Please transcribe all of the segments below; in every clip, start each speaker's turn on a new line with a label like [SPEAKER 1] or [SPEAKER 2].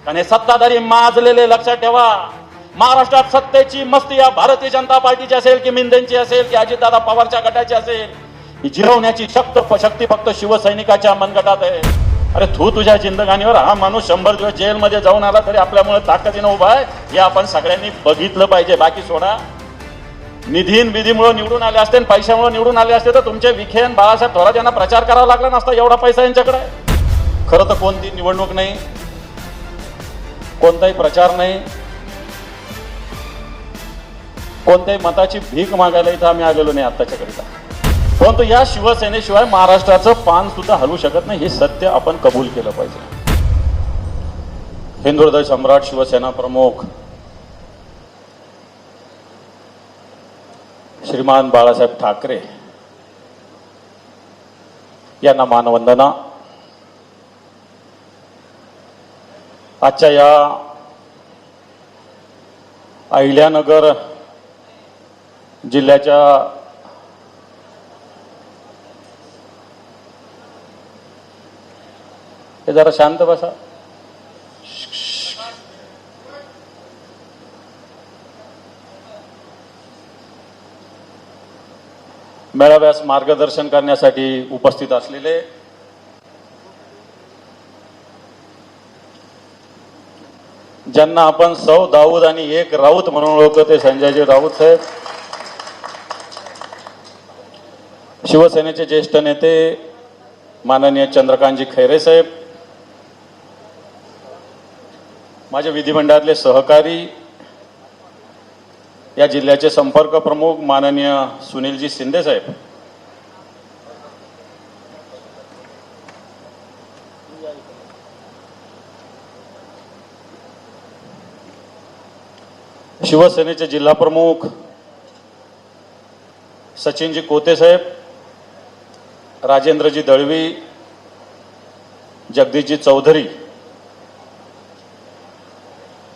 [SPEAKER 1] आणि सत्ताधारी माजलेले लक्षात ठेवा, महाराष्ट्रात सत्तेची मस्ती या भारतीय जनता पार्टीची असेल की मिंदेंची असेल की अजितदादा पवारच्या गटाची असेल, ही जिरवण्याची शक्ती फक्त शिवसैनिकाच्या मनगटात आहे. अरे तुझ्या जिंदगानीवर हा माणूस 100 दिवस जेलमध्ये जाऊन आला तरी आपल्यामुळे ताकदीनं उभा आहे, हे आपण सगळ्यांनी बघितलं पाहिजे. बाकी सोडा, निधीमुळे निवडून आले असते आणि पैशामुळे निवडून आले असते तर तुमचे विखे आणि बाळासाहेब थोरात यांना प्रचार करावा लागला नसता, एवढा पैसा यांच्याकडे आहे. खरं तर कोणती निवडणूक नाही, कोणताही प्रचार नाही, कोणत्याही मताची भीक मागायला इथं आम्ही आलेलो नाही आत्ताच्या करिता. परंतु या शिवसेनेशिवाय महाराष्ट्राचं पान सुद्धा हलू शकत नाही, हे सत्य आपण कबूल केलं पाहिजे. हिंदू हृदय सम्राट शिवसेना प्रमुख श्रीमान बाळासाहेब ठाकरे यांना मानवंदना. आजच्या या अहिल्यानगर जिल्ह्याच्या हे जरा शांत बसा. मेळाव्यास मार्गदर्शन करण्यासाठी उपस्थित असलेले ज्यांना आपण सौ दाऊद आणि एक राऊत म्हणून ओळखतो ते संजयजी राऊत साहेब, शिवसेनेचे ज्येष्ठ नेते माननीय चंद्रकांतजी खैरे साहेब, माझे विधिमंडळातले सहकारी, या जिल्ह्याचे संपर्क प्रमुख माननीय सुनीलजी शिंदे साहेब, शिवसेनेचे जिल्हा प्रमुख सचिनजी कोते साहेब, राजेंद्रजी दळवी, जगदीशजी चौधरी,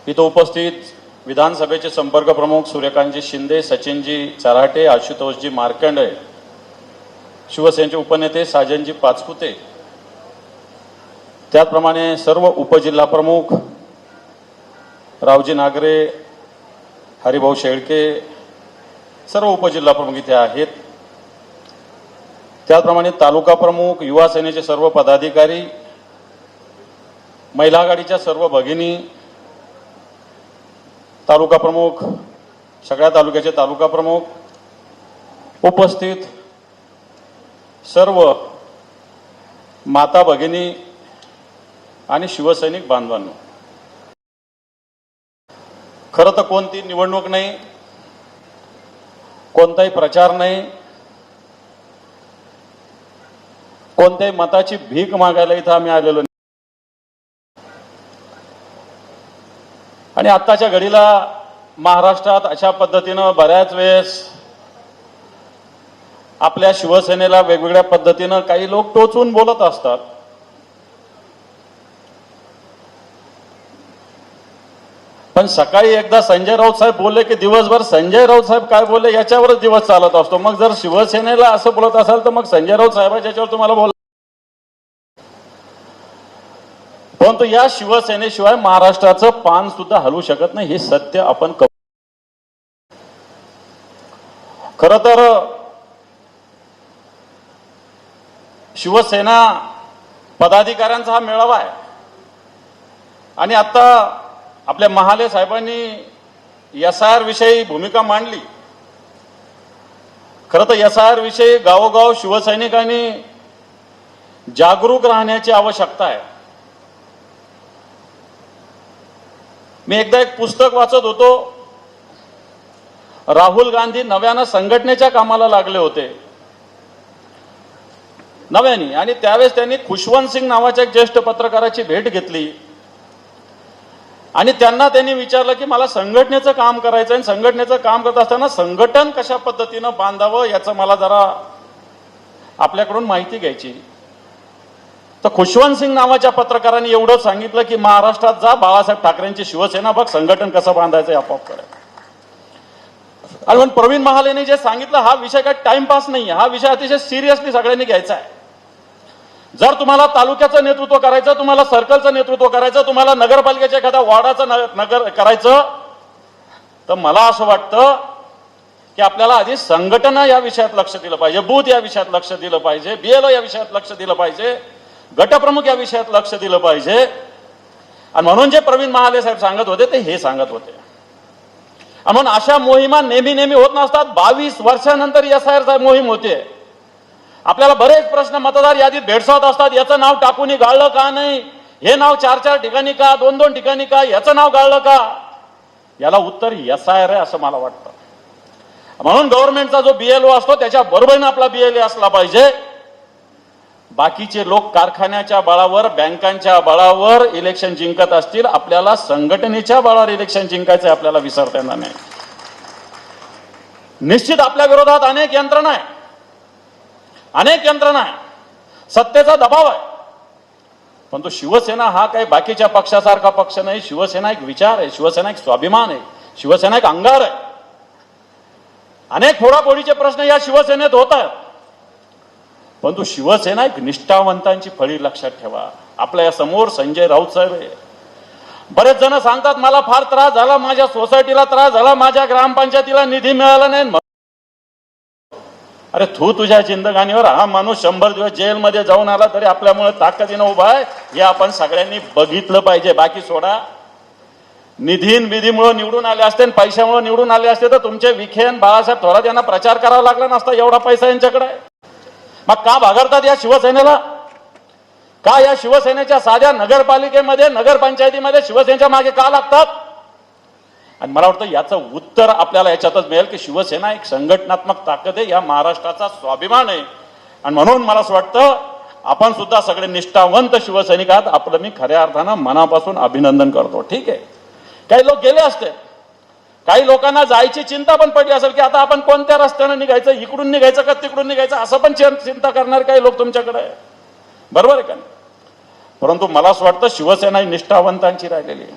[SPEAKER 1] इथं उपस्थित विधानसभेचे संपर्क प्रमुख सूर्यकांतजी शिंदे, सचिनजी चराटे, आशुतोषजी मार्कंडे, शिवसेनेचे उपनेते साजनजी पाचपुते, त्याचप्रमाणे सर्व उपजिल्हा प्रमुख रावजी नागरे, हरिभाऊ शेळके, सर्व उपजिल्हा प्रमुख इथे आहेत. त्याचप्रमाणे तालुका प्रमुख, युवा सेनेचे सर्व पदाधिकारी, महिला आघाडीच्या सर्व भगिनी, तालुका प्रमुख, सगळ्या तालुक्याचे तालुका प्रमुख, उपस्थित सर्व माता भगिनी आणि शिवसैनिक बांधवांनो, खरं तर कोणती निवडणूक नाही, कोणताही प्रचार नाही, कोणत्याही मताची भीक मागायला इथं आम्ही आलेलो नाही. आणि आत्ताच्या घडीला महाराष्ट्रात अशा पद्धतीनं बऱ्याच वेळेस आपल्या शिवसेनेला वेगवेगळ्या पद्धतीनं काही लोक टोचून बोलत असतात. पण सकाळी एकदा संजय राऊत साहेब बोलले की दिवसभर संजय राऊत साहेब काय बोलले याच्यावरच दिवस चालत असतो. मग जर शिवसेनेला असं बोलत असाल तर मग संजय राऊत साहेबांच्या याच्यावर तुम्हाला बोला. परंतु या शिवसेनेशिवाय महाराष्ट्राचं पान सुद्धा हलू शकत नाही, हे सत्य आपण खरं तर शिवसेना पदाधिकाऱ्यांचा हा मेळावा आहे. आणि आता आपल्या महाले साहेबांनी SIR विषयी भूमिका मांडली. खरं तर SIR विषयी गावोगाव शिवसैनिकांनी जागरूक राहण्याची आवश्यकता आहे. मी एकदा एक पुस्तक वाचत होतो. राहुल गांधी नव्यानं संघटनेच्या कामाला लागले होते नव्याने, आणि त्यावेळेस त्यांनी खुशवंत सिंग नावाच्या एक ज्येष्ठ पत्रकाराची भेट घेतली आणि त्यांनी विचारलं की मला संघटनेचं काम करायचं आहे, संघटनेचं काम करत असताना संघटन कशा पद्धतीनं बांधावं याचं मला जरा आपल्याकडून माहिती घ्यायची. तर खुशवंत सिंग नावाच्या पत्रकारांनी एवढं सांगितलं की महाराष्ट्रात जा, बाळासाहेब ठाकरेंची शिवसेना बघ, संघटन कसं बांधायचं आपोआप करेल. आणि म्हणून प्रवीण महालेने जे सांगितलं हा विषय काय टाइमपास नाही, हा विषय अतिशय सिरियसली सगळ्यांनी घ्यायचा आहे. जर तुम्हाला तालुक्याचं नेतृत्व करायचं, तुम्हाला सर्कलचं नेतृत्व करायचं, तुम्हाला नगरपालिकेच्या एखाद्या वॉर्डाचं नगर करायचं, तर मला असं वाटतं की आपल्याला आधी संघटना या विषयात लक्ष दिलं पाहिजे, बूथ या विषयात लक्ष दिलं पाहिजे, बीएलओ या विषयात लक्ष दिलं पाहिजे, गटप्रमुख या विषयात लक्ष दिलं पाहिजे. आणि म्हणून जे प्रवीण महाले साहेब सांगत होते ते हे सांगत होते. आणि म्हणून अशा मोहिमा नेहमी होत नसतात. 22 वर्षानंतर SIR मोहीम होते. आपल्याला बरेच प्रश्न मतदार यादीत भेडसावत असतात. याचं नाव टाकून गाळलं का नाही, हे नाव 4 ठिकाणी का, 2 ठिकाणी का, याचं नाव गाळलं का? याला उत्तर SIR आहे असं मला वाटतं. म्हणून गव्हर्नमेंटचा जो BLO असतो त्याच्या बरोबरीने आपला BLA असला पाहिजे. बाकीचे लोक कारखान्याच्या बळावर, बँकांच्या बळावर इलेक्शन जिंकत असतील, आपल्याला संघटनेच्या बळावर इलेक्शन जिंकायचं आहे, आपल्याला विसरता येणार नाही. निश्चित आपल्या विरोधात अनेक यंत्रणा आहे, सत्तेचा दबाव आहे. पण तो शिवसेना हा काही बाकीच्या पक्षासारखा पक्ष नाही. शिवसेना एक विचार आहे, शिवसेना एक स्वाभिमान आहे, शिवसेना एक अंगार आहे. अनेक फोडाफोडीचे प्रश्न या शिवसेनेत होत आहेत, परंतु शिवसेना एक निष्ठावंतांची फळी, लक्षात ठेवा. आपल्या या समोर संजय राऊत साहेब आहे. बरेच जण सांगतात मला फार त्रास झाला, माझ्या सोसायटीला त्रास झाला, माझ्या ग्रामपंचायतीला निधी मिळाला नाही. अरे तुझ्या जिंदगानीवर. हा माणूस 100 दिवस जेलमध्ये जाऊन आला तरी आपल्यामुळे ताकदीनं उभा आहे, हे आपण सगळ्यांनी बघितलं पाहिजे. बाकी सोडा, विधीमुळे निवडून आले असते, पैशामुळे निवडून आले असते तर तुमचे विखेन बाळासाहेब थोरात यांना प्रचार करावा लागला नसता. एवढा पैसा यांच्याकडे आहे. मग का भागडतात या शिवसेनेला? का या शिवसेनेच्या साध्या नगरपालिकेमध्ये, नगरपंचायतीमध्ये शिवसेनेच्या मागे का लागतात? आणि मला वाटतं याचं उत्तर आपल्याला याच्यातच मिळेल की शिवसेना एक संघटनात्मक ताकद आहे, या महाराष्ट्राचा स्वाभिमान आहे. आणि म्हणून मला असं वाटतं आपण सुद्धा सगळे निष्ठावंत शिवसैनिक आहात. आपलं मी खऱ्या अर्थानं मनापासून अभिनंदन करतो. ठीक आहे, काही लोक गेले असते, काही लोकांना जायची चिंता पण पडली असेल की आता आपण कोणत्या रस्त्याने निघायचं, इकडून निघायचं का तिकडून निघायचं, असं पण चिंता करणारे काही लोक तुमच्याकडे आहे. बरोबर आहे का? परंतु मला असं वाटतं शिवसेना ही निष्ठावंतांची राहिलेली आहे.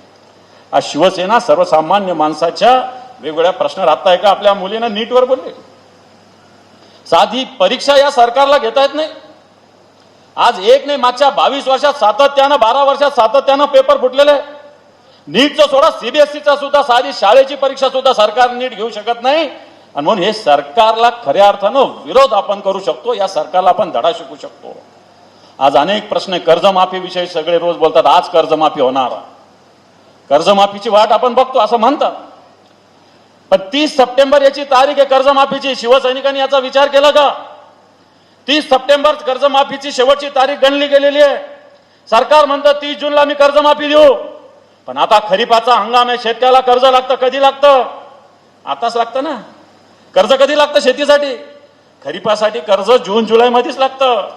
[SPEAKER 1] आज शिवसेना सर्वसामान्य माणसाच्या वेगवेगळ्या प्रश्न राहत आहे का? आपल्या मुलीनं नीटवर बोलले, साधी परीक्षा या सरकारला घेता येत नाही. आज एक नाही, मागच्या 22 वर्षात सातत्यानं, 12 वर्षात सातत्यानं पेपर फुटलेले. नीटचं सोडा, CBSEचा सुद्धा साधी शाळेची परीक्षा सुद्धा सरकार नीट घेऊ शकत नाही. आणि म्हणून हे सरकारला खऱ्या अर्थानं विरोध आपण करू शकतो, या सरकारला आपण धडा शिकू शकतो. आज अनेक प्रश्न, कर्जमाफीविषयी सगळे रोज बोलतात, आज कर्जमाफी होणार, कर्जमाफीची वाट आपण बघतो असं म्हणतात. पण 30 सप्टेंबर याची तारीख आहे कर्जमाफीची. शिवसैनिकांनी याचा विचार केला का? 30 सप्टेंबर कर्जमाफीची शेवटची तारीख गणली गेलेली आहे. सरकार म्हणतं 30 जूनला मी कर्जमाफी देऊ. पण आता खरीपाचा हंगाम आहे, शेतकऱ्याला कर्ज लागतं. कधी लागतं? आताच लागतं ना. कर्ज कधी लागतं शेतीसाठी? खरीपासाठी कर्ज जून जुलै मध्येच लागतं.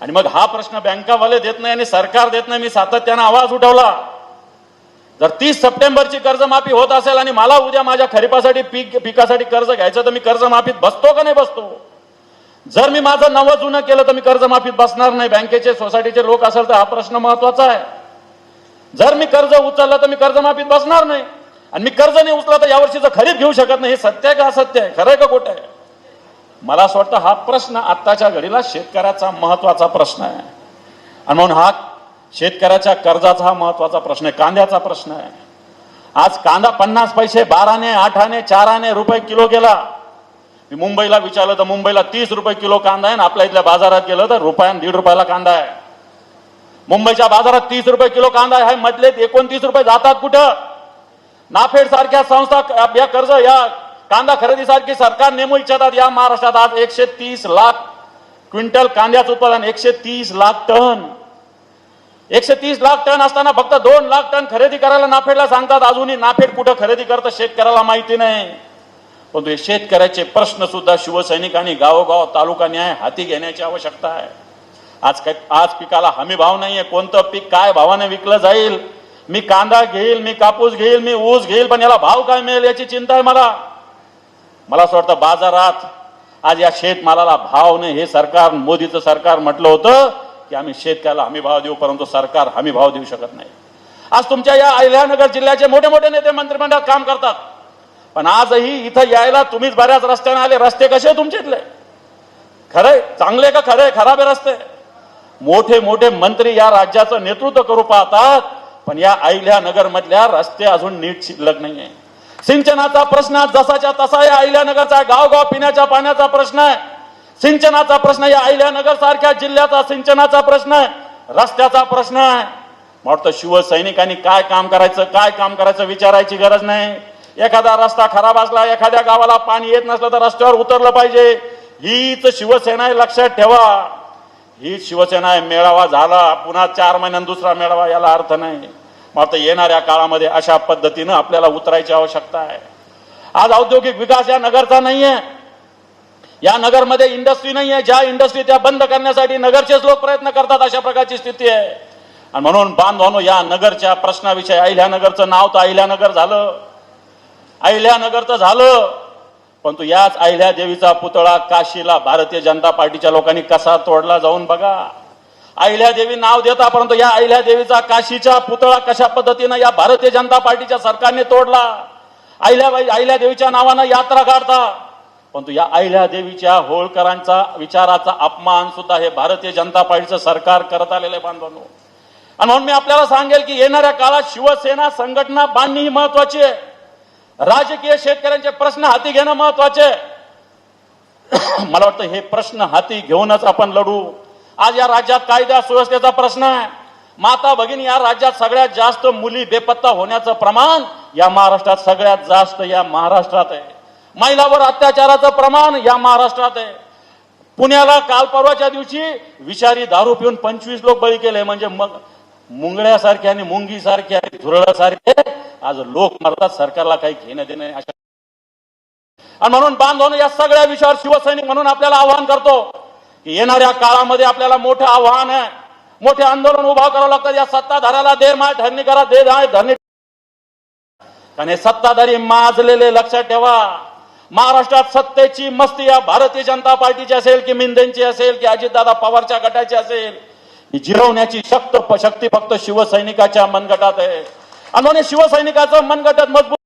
[SPEAKER 1] आणि मग हा प्रश्न बँकावाले देत नाही आणि सरकार देत नाही. मी सातत्यानं आवाज उठवला, जर 30 सप्टेंबरची कर्जमाफी होत असेल आणि मला उद्या माझ्या खरीपासाठी पिकासाठी कर्ज घ्यायचं तर मी कर्जमाफीत बसतो का नाही बसतो? जर मी माझं नवं जुनं केलं तर मी कर्जमाफीत बसणार नाही. बँकेचे, सोसायटीचे लोक असेल तर हा प्रश्न महत्वाचा आहे. जर मी कर्ज उचललं तर मी कर्जमाफीत बसणार नाही. आणि मी कर्ज नाही उचललं तर यावर्षीचं खरीप घेऊ शकत नाही. हे सत्य आहे का असत्य आहे? खरं आहे का खोटं आहे? मला असं वाटतं हा प्रश्न आत्ताच्या घडीला शेतकऱ्याचा महत्वाचा प्रश्न आहे. आणि म्हणून हा शेतकऱ्याच्या कर्जाचा हा महत्वाचा प्रश्न आहे. कांद्याचा प्रश्न आहे. आज कांदा 50 पैसे, 12 आणे, 8 आणे, 4 आणे रुपये किलो गेला. मी मुंबईला विचारलं तर मुंबईला 30 रुपये किलो कांदा आहे, आपल्या इथल्या बाजारात गेलं तर ₹1.5 कांदा आहे. मुंबईच्या बाजारात 30 रुपये किलो कांदा आहे, मधले 29 रुपये जातात कुठं? नाफेड सारख्या संस्था या कर्ज, या कांदा खरेदीसारखी सरकार नेमू इच्छितात. या महाराष्ट्रात आज 130 लाख क्विंटल कांद्याचं उत्पादन, 130 लाख टन, 130 लाख टन असताना फक्त 2 लाख टन खरेदी करायला नाफेडला सांगतात. अजूनही नाफेड कुठं खरेदी करतं शेतकऱ्याला माहिती नाही. परंतु हे शेतकऱ्याचे प्रश्न सुद्धा शिवसैनिकांनी गावोगाव, तालुका न्याय हाती घेण्याची आवश्यकता आहे. आज पिकाला हमी भाव नाहीये. कोणतं पीक काय भावाने विकलं जाईल? मी कांदा घेईल, मी कापूस घेईल, मी ऊस घेईल, पण याला भाव काय मिळेल याची चिंता आहे मला. असं वाटतं बाजारात आज या शेतमालाला भाव नाही. हे सरकार, मोदीचं सरकार म्हटलं होतं की आम्ही शेतकऱ्याला हमी भाव देऊ, परंतु सरकार हमी भाव देऊ शकत नाही. आज तुमच्या या अहिल्यानगर जिल्ह्याचे मोठे मोठे नेते मंत्रिमंडळात काम करतात, पण आजही इथं यायला तुम्हीच बऱ्याच रस्त्याने आले. रस्ते कसे तुमचे इथले? खरे चांगले का खरे खराब रस्ते? मोठे मोठे मंत्री या राज्याचं नेतृत्व करू पाहतात, पण या अहिल्यानगर मधल्या रस्ते अजून नीट शिल्लक नाहीये. सिंचनाचा प्रश्न जसाच्या तसा या अहिल्यानगरचा गावगाव पिण्याच्या पाण्याचा प्रश्न आहे. सिंचनाचा प्रश्न या अहिल्यानगर सारख्या जिल्ह्याचा सिंचनाचा प्रश्न आहे, रस्त्याचा प्रश्न आहे. वाटतं शिवसैनिकांनी काय काम करायचं विचारायची गरज नाही. एखादा रस्ता खराब असला, एखाद्या गावाला पाणी येत नसलं तर रस्त्यावर उतरलं पाहिजे. हीच शिवसेना आहे, लक्षात ठेवा. ही शिवसेना आहे. मेळावा झाला, पुन्हा 4 महिन्यात दुसरा मेळावा, याला अर्थ नाही. मात्र येणाऱ्या काळामध्ये अशा पद्धतीनं आपल्याला उतरायची आवश्यकता आहे. आज औद्योगिक विकास या नगरचा नाहीये. या नगरमध्ये इंडस्ट्री नाहीये. ज्या इंडस्ट्री त्या बंद करण्यासाठी नगरचेच लोक प्रयत्न करतात, अशा प्रकारची स्थिती आहे. आणि म्हणून बांधवांनो, या नगरच्या प्रश्नाविषयी, अहिल्यानगरचं नाव तर अहिल्यानगर झालं, अहिल्यानगरचं झालं, परंतु याच अहिल्यादेवीचा पुतळा काशीला भारतीय जनता पार्टीच्या लोकांनी कसा तोडला जाऊन बघा. अहिल्यादेवी नाव देता, परंतु या अहिल्यादेवीचा काशीचा पुतळा कशा पद्धतीनं या भारतीय जनता पार्टीच्या सरकारने तोडला. अहिल्यादेवीच्या नावानं यात्रा काढता, परंतु या अहिल्यादेवीच्या होळकरांचा विचाराचा अपमान सुद्धा हे भारतीय जनता पार्टीचं सरकार करत आलेलं आहे बांधवांनो. आणि म्हणून मी आपल्याला सांगेल की येणाऱ्या काळात शिवसेना संघटना बांधणी ही महत्वाची आहे. राजकीय शेतकऱ्यांचे प्रश्न हाती घेणं महत्वाचे. मला वाटतं हे प्रश्न हाती घेऊनच आपण लढू. आज या राज्यात कायदा सुव्यवस्थेचा प्रश्न आहे. माता भगिनी, या राज्यात सगळ्यात जास्त मुली बेपत्ता होण्याचं प्रमाण या महाराष्ट्रात सगळ्यात जास्त या महाराष्ट्रात आहे. महिलावर अत्याचाराचं प्रमाण या महाराष्ट्रात आहे. पुण्याला काल परवाच्या दिवशी विषारी दारू पिऊन 25 लोक बळी केले. म्हणजे मग मुंगळ्यासारखे आणि मुंगीसारखे आणि धुरळासारखे आज लोक मरतात, सरकारला काही घेणं देणं नाही. आणि म्हणून बांधवांनो, या सगळ्या विषयावर शिवसैनिक म्हणून आपल्याला आवाहन करतो की येणाऱ्या काळामध्ये आपल्याला मोठं आव्हान आहे, मोठे आंदोलन उभा करावं लागतं. या सत्ताधाऱ्याला दे माय धरणी करा, दे माय धरणी. कारण हे सत्ताधारी माजलेले, लक्षात ठेवा. महाराष्ट्रात सत्तेची मस्ती या भारतीय जनता पार्टीची असेल की मिंदेंची असेल की अजितदादा पवारच्या गटाची असेल, ही जिरवण्याची शक्ती फक्त शिवसैनिकाच्या मनगटात आहे. आणि म्हणून शिवसैनिकाचं मनगटात मजबूत.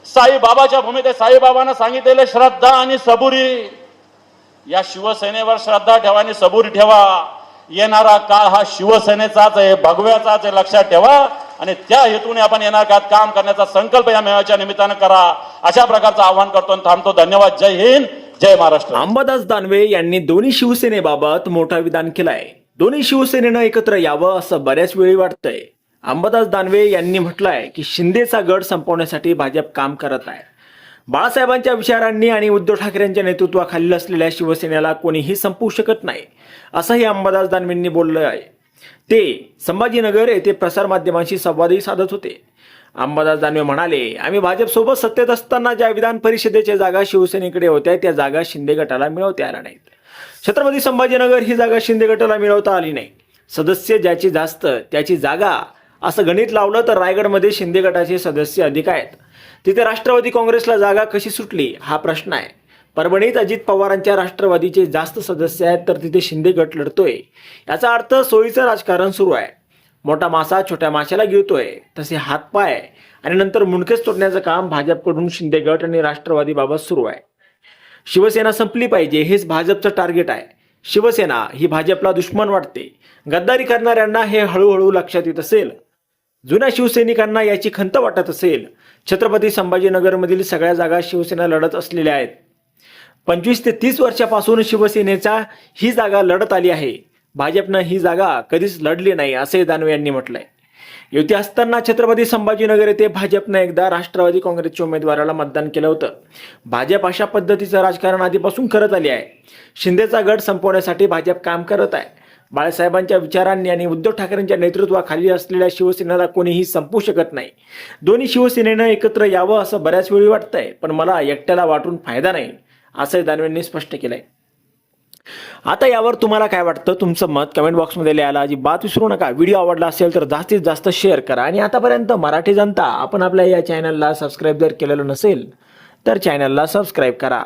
[SPEAKER 1] साईबाबाच्या भूमीत साईबाबांना सांगितलेले श्रद्धा आणि सबुरी, या शिवसेनेवर श्रद्धा ठेवा आणि सबुरी ठेवा. येणारा काळ हा शिवसेनेचाच आहे, भगव्याचाच आहे, लक्षात ठेवा. आणि त्या हेतूने आपण येणाऱ्या काळात काम करण्याचा संकल्प या मेळाव्याच्या निमित्तानं करा, अशा प्रकारचं आवाहन करतो आणि थांबतो. धन्यवाद. जय हिंद, जय महाराष्ट्र.
[SPEAKER 2] अंबादास दानवे यांनी दोन्ही शिवसेनेबाबत मोठा विधान केलाय. दोन्ही शिवसेनेनं एकत्र यावं असं बऱ्याच वेळी वाटतंय. अंबादास दानवे यांनी म्हटलंय की शिंदेचा गड संपवण्यासाठी भाजप काम करत आहे. बाळासाहेबांच्या विचारांनी आणि उद्धव ठाकरेंच्या नेतृत्वाखाली असलेल्या शिवसेनेला कोणीही संपवू शकत नाही, असंही अंबादास दानवेंनी बोललं आहे. ते संभाजीनगर येथे प्रसारमाध्यमांशी संवादही साधत होते. अंबादास दानवे म्हणाले, आम्ही भाजपसोबत सत्तेत असताना ज्या विधान परिषदेच्या जागा शिवसेनेकडे होत्या त्या जागा शिंदे गटाला मिळवता आल्या नाहीत. छत्रपती संभाजीनगर ही जागा शिंदे गटाला मिळवता आली नाही. सदस्य ज्याची जास्त त्याची जागा असं गणित लावलं तर रायगडमध्ये शिंदे गटाचे सदस्य अधिक आहेत. तिथे राष्ट्रवादी काँग्रेसला जागा कशी सुटली हा प्रश्न आहे. परभणीत अजित पवारांच्या राष्ट्रवादीचे जास्त सदस्य आहेत तर तिथे शिंदे गट लढतोय. याचा अर्थ सोयीचं राजकारण सुरू आहे. मोठा मासा छोट्या माशाला गिळतोय तसे हातपाय आणि नंतर मुंडकेच तोडण्याचं काम भाजपकडून शिंदे गट आणि राष्ट्रवादीबाबत सुरू आहे. शिवसेना संपली पाहिजे हेच भाजपचं टार्गेट आहे. शिवसेना ही भाजपला दुश्मन वाटते. गद्दारी करणाऱ्यांना हे हळूहळू लक्षात येत असेल. जुन्या शिवसैनिकांना याची खंत वाटत असेल. छत्रपती संभाजीनगरमधील सगळ्या जागा शिवसेना लढत असलेल्या आहेत. 25 ते 30 वर्षापासून शिवसेनेचा ही जागा लढत आली आहे. भाजपनं ही जागा कधीच लढली नाही असे दानवे यांनी म्हटलंय. युती असताना छत्रपती संभाजीनगर येथे भाजपनं एकदा राष्ट्रवादी काँग्रेसच्या उमेदवाराला मतदान केलं होतं. भाजप अशा पद्धतीचं राजकारण आधीपासून करत आली आहे. शिंदेचा गड संपवण्यासाठी भाजप काम करत आहे. बाळासाहेबांच्या विचारांनी आणि उद्धव ठाकरेंच्या नेतृत्वाखाली असलेल्या शिवसेनेला कोणीही संपवू शकत नाही. दोन्ही शिवसेनेनं एकत्र यावं असं बऱ्याच वेळी वाटतंय, पण मला एकट्याला वाटून फायदा नाही असं दानवेंनी स्पष्ट केलंय. आता यावर तुम्हाला काय वाटतं? तुमचं मत कमेंट बॉक्समध्ये लिहायला अजिबात विसरू नका. व्हिडिओ आवडला असेल तर जास्तीत जास्त शेअर करा. आणि आतापर्यंत मराठी जनता आपण आपल्या या चॅनलला सबस्क्राईब जर केलेलं नसेल तर चॅनलला सबस्क्राईब करा.